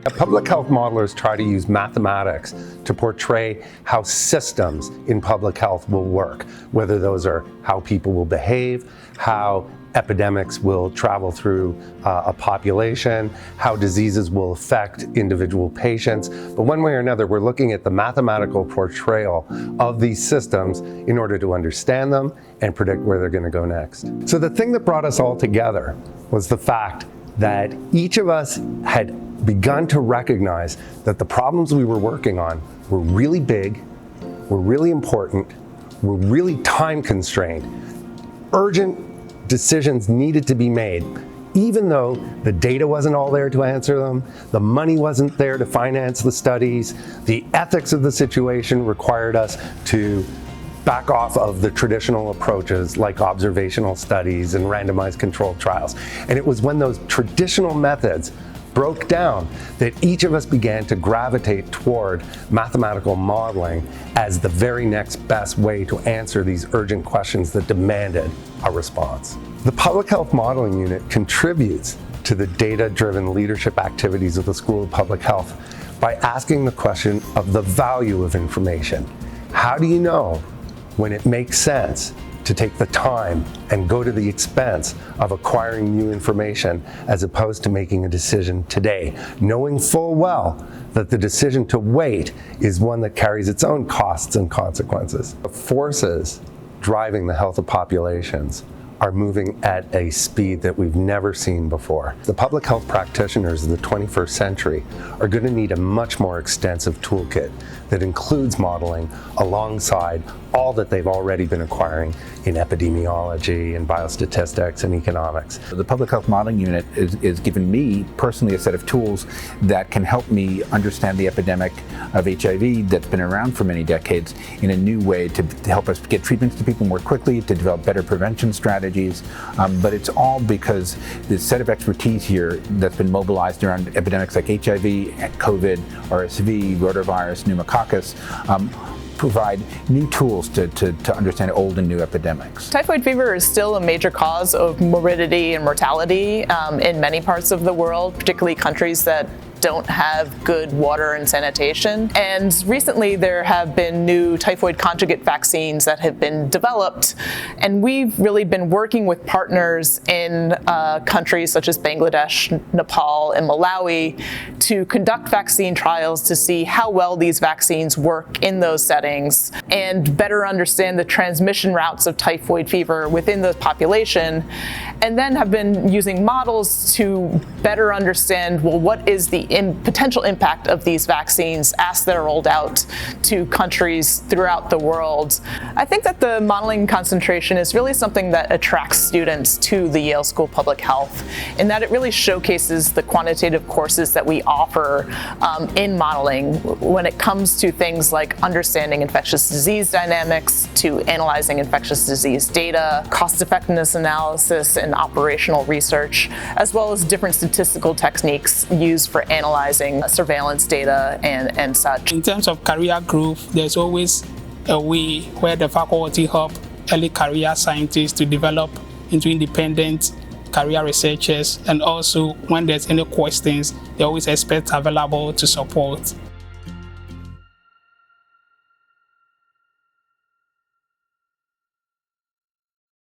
Public health modelers try to use mathematics to portray how systems in public health will work, whether those are how people will behave, how epidemics will travel through a population, how diseases will affect individual patients. But one way or another, we're looking at the mathematical portrayal of these systems in order to understand them and predict where they're going to go next. So the thing that brought us all together was the fact that each of us had begun to recognize that the problems we were working on were really big, were really important, were really time constrained. Urgent decisions needed to be made, even though the data wasn't all there to answer them, the money wasn't there to finance the studies, the ethics of the situation required us to back off of the traditional approaches like observational studies and randomized controlled trials. And it was when those traditional methods broke down that each of us began to gravitate toward mathematical modeling as the very next best way to answer these urgent questions that demanded a response. The Public Health Modeling Unit contributes to the data-driven leadership activities of the School of Public Health by asking the question of the value of information. How do you know when it makes sense to take the time and go to the expense of acquiring new information as opposed to making a decision today, knowing full well that the decision to wait is one that carries its own costs and consequences. The forces driving the health of populations are moving at a speed that we've never seen before. The public health practitioners of the 21st century are going to need a much more extensive toolkit that includes modeling alongside all that they've already been acquiring in epidemiology and biostatistics and economics. The Public Health Modeling Unit is giving me personally a set of tools that can help me understand the epidemic of HIV that's been around for many decades in a new way to help us get treatments to people more quickly, to develop better prevention strategies. But it's all because the set of expertise here that's been mobilized around epidemics like HIV, COVID, RSV, rotavirus, pneumococcus, provide new tools to understand old and new epidemics. Typhoid fever is still a major cause of morbidity and mortality in many parts of the world, particularly countries that don't have good water and sanitation. And recently there have been new typhoid conjugate vaccines that have been developed. And we've really been working with partners in countries such as Bangladesh, Nepal, and Malawi to conduct vaccine trials to see how well these vaccines work in those settings and better understand the transmission routes of typhoid fever within the population. And then have been using models to better understand, well, what is the potential impact of these vaccines as they're rolled out to countries throughout the world. I think that the modeling concentration is really something that attracts students to the Yale School of Public Health, in that it really showcases the quantitative courses that we offer in modeling when it comes to things like understanding infectious disease dynamics, to analyzing infectious disease data, cost-effectiveness analysis, and operational research, as well as different statistical techniques used for analyzing surveillance data and such. In terms of career growth, there's always a way where the faculty help early career scientists to develop into independent career researchers, and also when there's any questions, they always experts available to support.